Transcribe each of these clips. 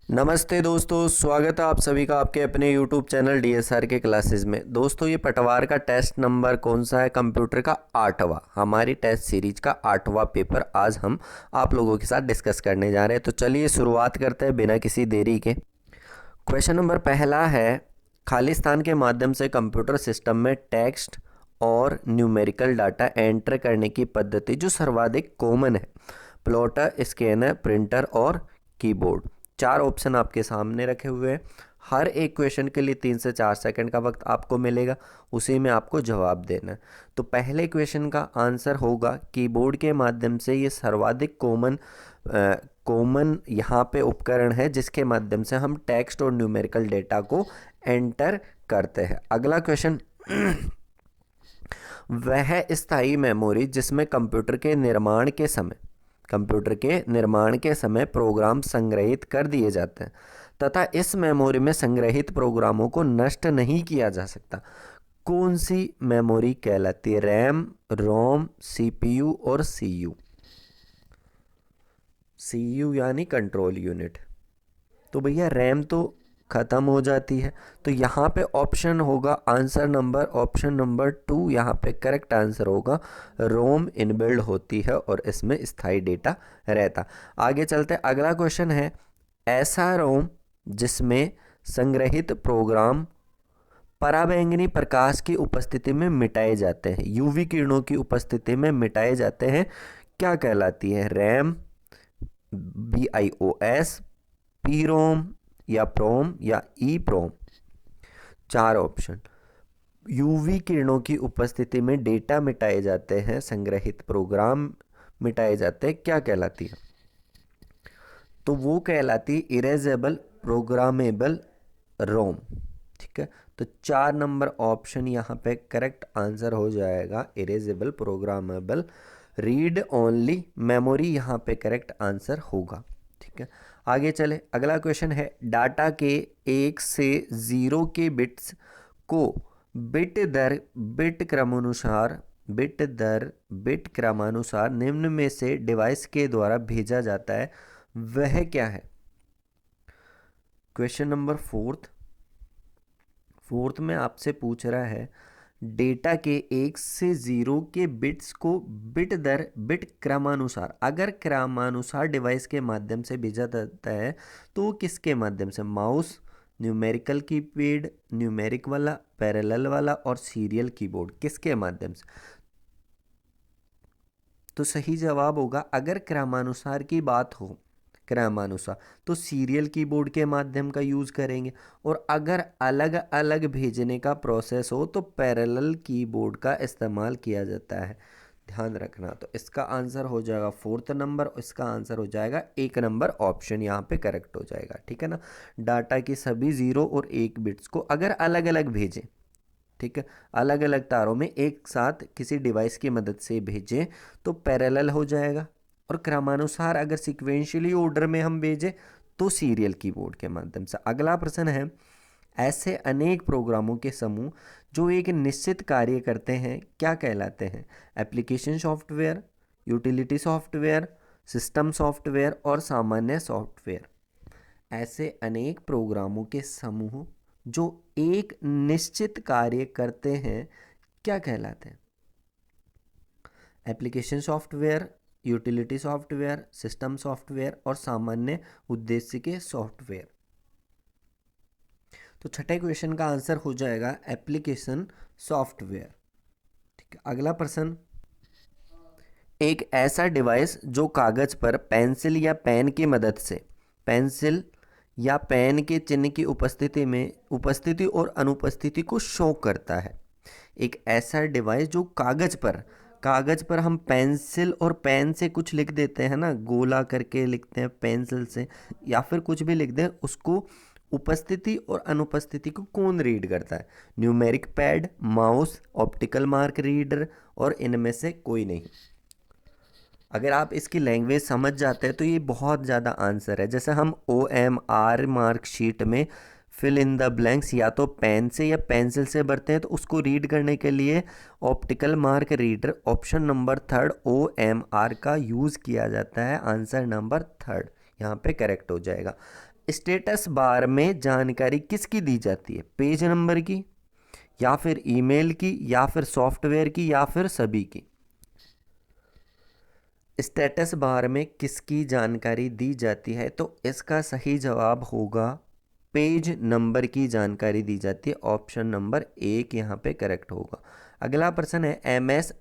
नमस्ते दोस्तों, स्वागत है आप सभी का आपके अपने YouTube चैनल DSR के क्लासेस में। दोस्तों, ये पटवार का टेस्ट नंबर कौन सा है? कंप्यूटर का 8वां, हमारी टेस्ट सीरीज का 8वां पेपर आज हम आप लोगों के साथ डिस्कस करने जा रहे हैं। तो चलिए शुरुआत करते हैं बिना किसी देरी के। क्वेश्चन नंबर पहला है, खालिस्तान के माध्यम से कंप्यूटर सिस्टम में टेक्स्ट और न्यूमेरिकल डाटा एंटर करने की पद्धति जो सर्वाधिक कॉमन है? प्लॉटर, स्कैनर, प्रिंटर और कीबोर्ड। 4 ऑप्शन आपके सामने रखे हुए हैं। हर एक क्वेश्चन के लिए 3 से 4 सेकंड का वक्त आपको मिलेगा, उसी में आपको जवाब देना है। तो पहले क्वेश्चन का आंसर होगा कीबोर्ड के माध्यम से। ये सर्वाधिक कॉमन यहाँ पे उपकरण है जिसके माध्यम से हम टेक्स्ट और न्यूमेरिकल डेटा को एंटर करते हैं। अगला क्वेश्चन वह स्थायी मेमोरी जिसमें कंप्यूटर के निर्माण के समय प्रोग्राम संग्रहित कर दिए जाते हैं तथा इस मेमोरी में संग्रहित प्रोग्रामों को नष्ट नहीं किया जा सकता। कौन सी मेमोरी कहलाती है? रैम, रोम, सीपीयू और सीयू। सीयू यानी कंट्रोल यूनिट। तो भैया रैम तो ख़त्म हो जाती है, तो यहाँ पे ऑप्शन होगा ऑप्शन नंबर 2 यहाँ पे करेक्ट आंसर होगा। रोम इनबिल्ड होती है और इसमें स्थायी डेटा रहता। आगे चलते, अगला क्वेश्चन है, ऐसा रोम जिसमें संग्रहित प्रोग्राम पराबैंगनी प्रकाश की उपस्थिति में मिटाए जाते हैं, यूवी किरणों की उपस्थिति में मिटाए जाते हैं, क्या कहलाती है? रैम, BIOS, पीरोम या प्रोम या ई प्रोम। 4 ऑप्शन। यूवी किरणों की उपस्थिति में डेटा मिटाए जाते हैं, संग्रहित प्रोग्राम मिटाए जाते हैं, क्या कहलाती है? तो वो कहलाती इरेजेबल प्रोग्रामेबल रोम। ठीक है, तो 4 नंबर ऑप्शन यहाँ पे करेक्ट आंसर हो जाएगा, erasable programmable read only memory यहाँ पे करेक्ट आंसर होगा। ठीक है, आगे चले, अगला क्वेश्चन है, डाटा के 1 से 0 के बिट्स को बिट क्रमानुसार निम्न में से डिवाइस के द्वारा भेजा जाता है, वह क्या है? क्वेश्चन नंबर फोर्थ में आपसे पूछ रहा है, डेटा के 1 से 0 के बिट्स को बिट दर बिट क्रमानुसार, अगर क्रमानुसार डिवाइस के माध्यम से भेजा जाता है तो किसके माध्यम से? माउस, न्यूमेरिकल कीपैड, न्यूमेरिक वाला, पैरेलल वाला और सीरियल कीबोर्ड, किसके माध्यम से? तो सही जवाब होगा, अगर क्रमानुसार की बात हो, क्रमानुसार, तो सीरियल कीबोर्ड के माध्यम का यूज़ करेंगे, और अगर अलग अलग भेजने का प्रोसेस हो तो पैरेलल कीबोर्ड का इस्तेमाल किया जाता है, ध्यान रखना। तो इसका आंसर हो जाएगा 4th नंबर, इसका आंसर हो जाएगा 1 नंबर ऑप्शन यहाँ पे करेक्ट हो जाएगा। ठीक है ना, डाटा की सभी 0 और 1 बिट्स को अगर अलग अलग भेजें, ठीक है, अलग अलग तारों में एक साथ किसी डिवाइस की मदद से भेजें तो पैरेलल हो जाएगा, और क्रमानुसार अगर सिक्वेंशियली ऑर्डर में हम भेजें तो सीरियल कीबोर्ड के माध्यम से। अगला प्रश्न है, ऐसे अनेक प्रोग्रामों के समूह जो एक निश्चित कार्य करते हैं क्या कहलाते हैं? Application software, utility software, system software और सामान्य सॉफ्टवेयर। ऐसे अनेक प्रोग्रामों के समूह जो एक निश्चित कार्य करते हैं क्या कहलाते हैं? Application software, utility software, system software और सामान्य उद्देश्य के सॉफ्टवेयर। तो छठे क्वेश्चन का आंसर हो जाएगा एप्लीकेशन सॉफ्टवेयर। ठीक है, अगला प्रश्न, एक ऐसा डिवाइस जो कागज पर पेंसिल या पेन की मदद से पेंसिल या पेन के चिन्ह की उपस्थिति और अनुपस्थिति को शो करता है। एक ऐसा डिवाइस जो कागज पर हम पेंसिल और पेन से कुछ लिख देते हैं ना, गोला करके लिखते हैं पेंसिल से, या फिर कुछ भी लिख दें, उसको उपस्थिति और अनुपस्थिति को कौन रीड करता है? Numeric pad, mouse, optical mark reader और इनमें से कोई नहीं। अगर आप इसकी लैंग्वेज समझ जाते हैं तो ये बहुत ज़्यादा आंसर है। जैसे हम OMR मार्कशीट में फिल इन द ब्लैंक्स या तो पेन से या पेंसिल से भरते हैं, तो उसको रीड करने के लिए optical mark reader option number 3 OMR का यूज़ किया जाता है। आंसर नंबर 3 यहाँ पे करेक्ट हो जाएगा। स्टेटस बार में जानकारी किसकी दी जाती है? पेज नंबर की, या फिर ईमेल की, या फिर सॉफ्टवेयर की, या फिर सभी की? स्टेटस बार में किसकी जानकारी दी जाती है? तो इसका सही जवाब होगा पेज नंबर की जानकारी दी जाती है। ऑप्शन नंबर 1 यहाँ पे करेक्ट होगा। अगला प्रश्न है एम एस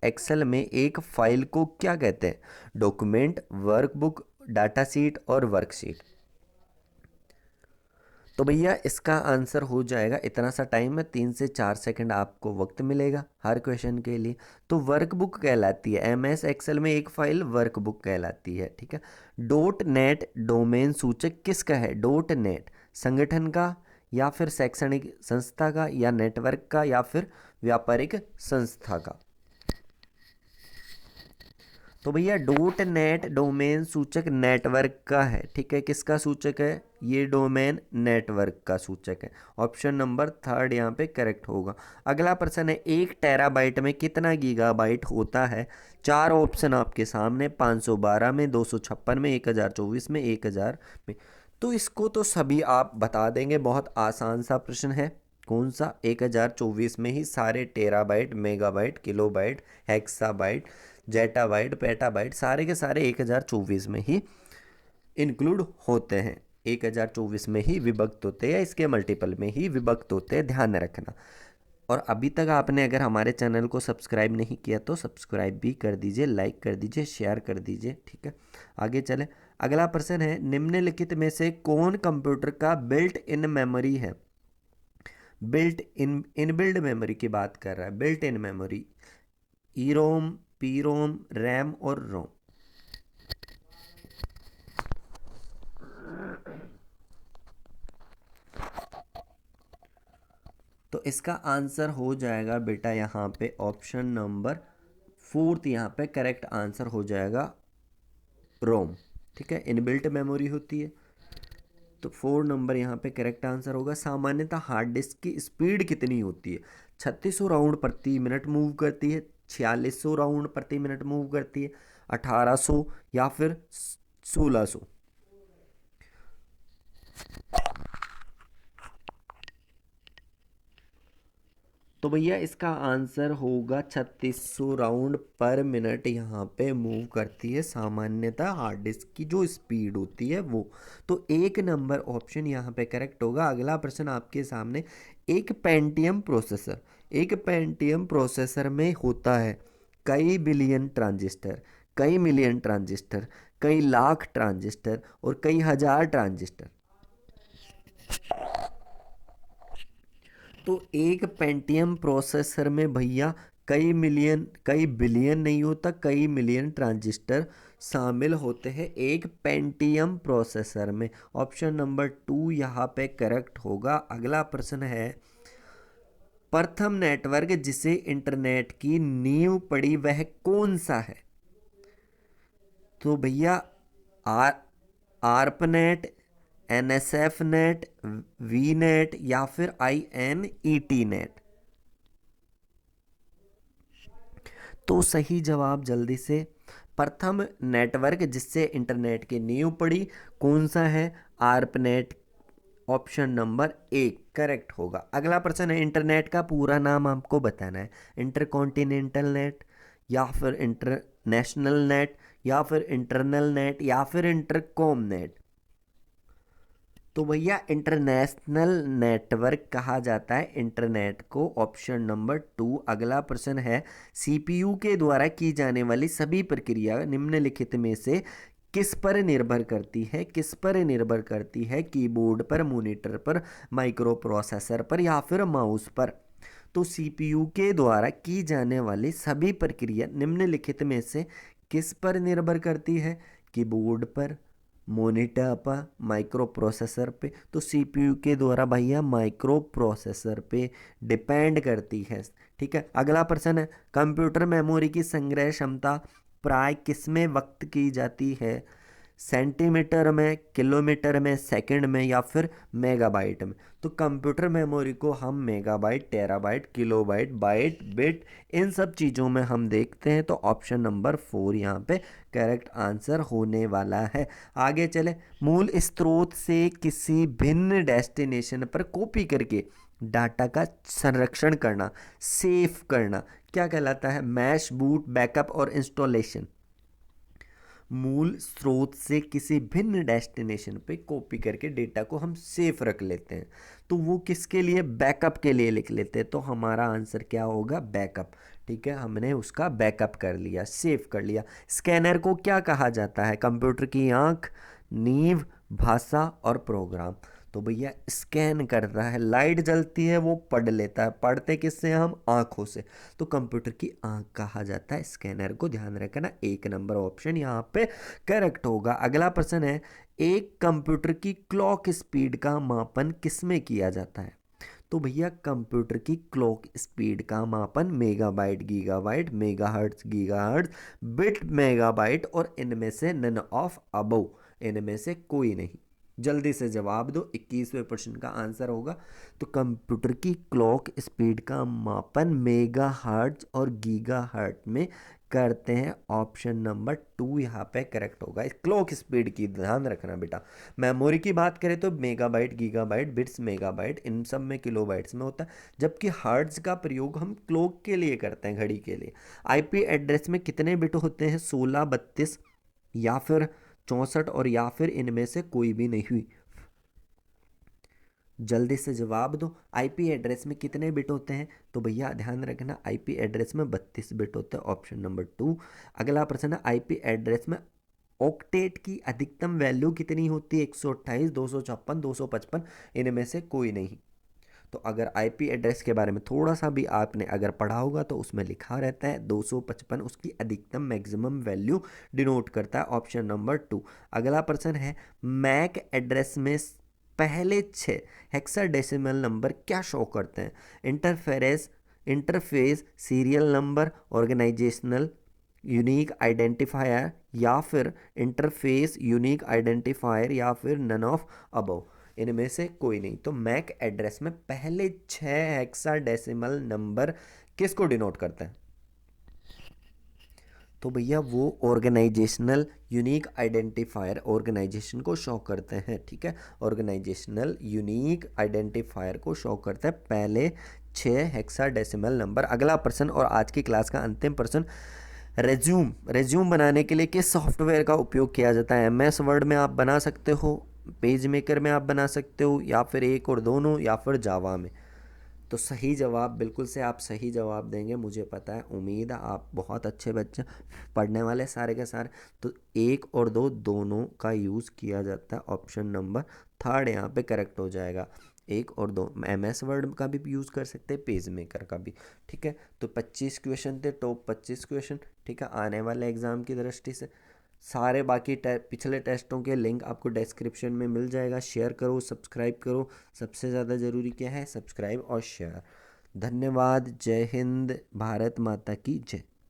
एक्सेल में एक फाइल को क्या कहते हैं? डॉक्यूमेंट, वर्कबुक, डाटा शीट और वर्कशीट। तो भैया इसका आंसर हो जाएगा, इतना सा टाइम है, 3 से 4 सेकंड आपको वक्त मिलेगा हर क्वेश्चन के लिए। तो वर्कबुक कहलाती है, एम एस एक्सेल में एक फाइल वर्कबुक कहलाती है, ठीक है। डॉट नेट डोमेन सूचक किसका है? डॉट नेट संगठन का, या फिर शैक्षणिक संस्था का, या नेटवर्क का, या फिर व्यापारिक संस्था का? तो भैया डॉट नेट डोमेन सूचक नेटवर्क का है, ठीक है। किसका सूचक है? ये डोमेन नेटवर्क का सूचक है। ऑप्शन नंबर 3 यहाँ पे करेक्ट होगा। अगला प्रश्न है 1 टेराबाइट में कितना गीगाबाइट होता है? 4 ऑप्शन आपके सामने, 512 में, 256 में, 1024 में, 1000 में। तो इसको तो सभी आप बता देंगे, बहुत आसान सा प्रश्न है। कौन सा? 1024 में ही सारे terabyte, megabyte, kilobyte, हेक्साबाइट, zettabyte, petabyte सारे के सारे 1024 में ही इंक्लूड होते हैं, 1024 में ही विभक्त होते हैं, या इसके मल्टीपल में ही विभक्त होते हैं, ध्यान रखना। और अभी तक आपने अगर हमारे चैनल को सब्सक्राइब नहीं किया तो सब्सक्राइब भी कर दीजिए, लाइक कर दीजिए, शेयर कर दीजिए, ठीक है। आगे चले। अगला प्रश्न है निम्नलिखित में से कौन कंप्यूटर का बिल्ट इन मेमोरी है? बिल्ट इन इनबिल्ड मेमोरी की बात कर रहा है, built in memory. E ROM, P ROM, RAM और रोम। तो इसका आंसर हो जाएगा बेटा यहाँ पे ऑप्शन नंबर 4 यहाँ पे करेक्ट आंसर हो जाएगा रोम, ठीक है। इनबिल्ट मेमोरी होती है, तो 4 नंबर यहाँ पे करेक्ट आंसर होगा। सामान्यतः हार्ड डिस्क की स्पीड कितनी होती है? 3600 राउंड प्रति मिनट मूव करती है, 4600 राउंड प्रति मिनट मूव करती है, 1800 या फिर 1600? तो भैया इसका आंसर होगा 3600 राउंड पर मिनट यहाँ पे मूव करती है सामान्यतः हार्ड डिस्क की जो स्पीड होती है वो। तो 1 नंबर ऑप्शन यहाँ पे करेक्ट होगा। अगला प्रश्न आपके सामने, एक पेंटियम प्रोसेसर में होता है कई बिलियन ट्रांजिस्टर, कई मिलियन ट्रांजिस्टर, कई लाख ट्रांजिस्टर और कई हजार ट्रांजिस्टर? तो एक पेंटियम प्रोसेसर में भैया कई बिलियन नहीं होता, कई मिलियन ट्रांजिस्टर शामिल होते हैं एक पेंटियम प्रोसेसर में। ऑप्शन नंबर 2 यहाँ पे करेक्ट होगा। अगला प्रश्न है प्रथम नेटवर्क जिसे इंटरनेट की नींव पड़ी वह कौन सा है? तो भैया are ARPANET, NSF net, V net या फिर INET नेट? तो सही जवाब जल्दी से, प्रथम नेटवर्क जिससे इंटरनेट की नींव पड़ी कौन सा है? आर्पनेट। ऑप्शन नंबर 1 करेक्ट होगा। अगला प्रश्न है इंटरनेट का पूरा नाम आपको बताना है। इंटरकॉन्टिनेंटल नेट, या फिर इंटरनेशनल नेट, या फिर इंटरनल नेट, या फिर इंटरकॉम नेट? तो भैया इंटरनेशनल नेटवर्क कहा जाता है इंटरनेट को। Option number 2। अगला प्रश्न है CPU के द्वारा की जाने वाली सभी प्रक्रिया निम्नलिखित में से किस पर निर्भर करती है? किस पर निर्भर करती है? कीबोर्ड पर, मॉनिटर पर, माइक्रो प्रोसेसर पर, या फिर माउस पर? तो CPU के द्वारा की जाने वाली सभी प्रक्रिया निम्नलिखित में से किस पर निर्भर करती है? कीबोर्ड पर, मॉनिटर पर, माइक्रो प्रोसेसर पे? तो CPU के द्वारा भैया माइक्रो प्रोसेसर पे डिपेंड करती है, ठीक है। अगला प्रश्न है कंप्यूटर मेमोरी की संग्रह क्षमता प्राय किस में व्यक्त की जाती है? सेंटीमीटर में, किलोमीटर में, सेकंड में या फिर मेगाबाइट में। तो कंप्यूटर मेमोरी को हम megabyte, terabyte, kilobyte, byte, bit, इन सब चीज़ों में हम देखते हैं। तो ऑप्शन नंबर 4 यहाँ पे करेक्ट आंसर होने वाला है। आगे चले, मूल स्रोत से किसी भिन्न डेस्टिनेशन पर कॉपी करके डाटा का संरक्षण करना, सेव करना, क्या कहलाता है? मैश, बूट, बैकअप और इंस्टॉलेशन। मूल स्रोत से किसी भिन्न डेस्टिनेशन पे कॉपी करके डेटा को हम सेफ रख लेते हैं, तो वो किसके लिए? बैकअप के लिए लिख लेते हैं। तो हमारा आंसर क्या होगा? बैकअप। ठीक है, हमने उसका बैकअप कर लिया, सेव कर लिया। स्कैनर को क्या कहा जाता है? कंप्यूटर की आंख, नींव, भाषा और प्रोग्राम। तो भैया स्कैन करता है, लाइट जलती है वो पढ़ लेता है। पढ़ते किससे? हम आंखों से। तो कंप्यूटर की आंख कहा जाता है स्कैनर को, ध्यान रखना। 1 नंबर ऑप्शन यहाँ पे करेक्ट होगा। अगला प्रश्न है, एक कंप्यूटर की क्लॉक स्पीड का मापन किसमें किया जाता है? तो भैया कंप्यूटर की क्लॉक स्पीड का मापन megabyte, gigabyte, megahertz, gigahertz, bit, megabyte और इनमें से नन ऑफ अबव, इनमें से कोई नहीं। जल्दी से जवाब दो, 21वें प्रश्न का आंसर होगा। तो कंप्यूटर की क्लॉक स्पीड का मापन मेगाहर्ट्ज और गीगाहर्ट्ज में करते हैं। ऑप्शन नंबर 2 यहाँ पे करेक्ट होगा। इस क्लॉक स्पीड की ध्यान रखना बेटा। मेमोरी की बात करें तो मेगाबाइट, गीगाबाइट, बिट्स, मेगाबाइट, इन सब में किलोबाइट्स में होता है, जबकि हर्ट्ज का प्रयोग हम क्लॉक के लिए करते हैं, घड़ी के लिए। आईपी एड्रेस में कितने बिट होते हैं? 16, 32 या फिर 64 और या फिर इनमें से कोई भी नहीं हुई। जल्दी से जवाब दो, आईपी एड्रेस में कितने बिट होते हैं? तो भैया ध्यान रखना, आईपी एड्रेस में 32 बिट होते हैं। Option number 2। अगला प्रश्न है, आईपी एड्रेस में ऑक्टेट की अधिकतम वैल्यू कितनी होती है? 128, 256, 255, इनमें से कोई नहीं। तो अगर आईपी एड्रेस के बारे में थोड़ा सा भी आपने अगर पढ़ा होगा तो उसमें लिखा रहता है 255 उसकी अधिकतम मैक्सिमम वैल्यू डिनोट करता है। Option number 2। अगला प्रश्न है, मैक एड्रेस में पहले 6 हेक्साडेसिमल नंबर क्या शो करते हैं? Interface, serial number, organisational unique identifier या फिर इंटरफेस यूनिक आइडेंटिफायर या फिर नन ऑफ अबव, इनमें से कोई नहीं। तो मैक एड्रेस में पहले 6 हेक्साडेसिमल नंबर किसको डिनोट करते हैं? तो भैया वो ऑर्गेनाइजेशनल यूनिक आइडेंटिफायर ऑर्गेनाइजेशन को शो करते हैं। ठीक है, ऑर्गेनाइजेशनल यूनिक आइडेंटिफायर को शो करते हैं पहले 6 हेक्साडेसिमल नंबर। अगला प्रश्न और आज की क्लास का अंतिम प्रश्न, रेज्यूम बनाने के लिए किस सॉफ्टवेयर का उपयोग किया जाता है? एमएस वर्ड में आप बना सकते हो, पेज मेकर में आप बना सकते हो, या फिर एक और दोनों, या फिर जावा में। तो सही जवाब बिल्कुल से आप सही जवाब देंगे, मुझे पता है, उम्मीद है आप बहुत अच्छे बच्चे, पढ़ने वाले सारे के सारे। तो 1 और 2 दोनों का यूज़ किया जाता है। ऑप्शन नंबर 3 यहाँ पे करेक्ट हो जाएगा। 1 और 2 एमएस वर्ड का भी यूज़ कर सकते हैं, पेज मेकर का भी। ठीक है, तो 25 क्वेश्चन थे, टॉप 25 क्वेश्चन। ठीक है, आने वाले एग्ज़ाम की दृष्टि से सारे बाकी पिछले टेस्टों के लिंक आपको डिस्क्रिप्शन में मिल जाएगा। शेयर करो, सब्सक्राइब करो, सबसे ज़्यादा ज़रूरी क्या है? सब्सक्राइब और शेयर। धन्यवाद। जय हिंद, भारत माता की जय।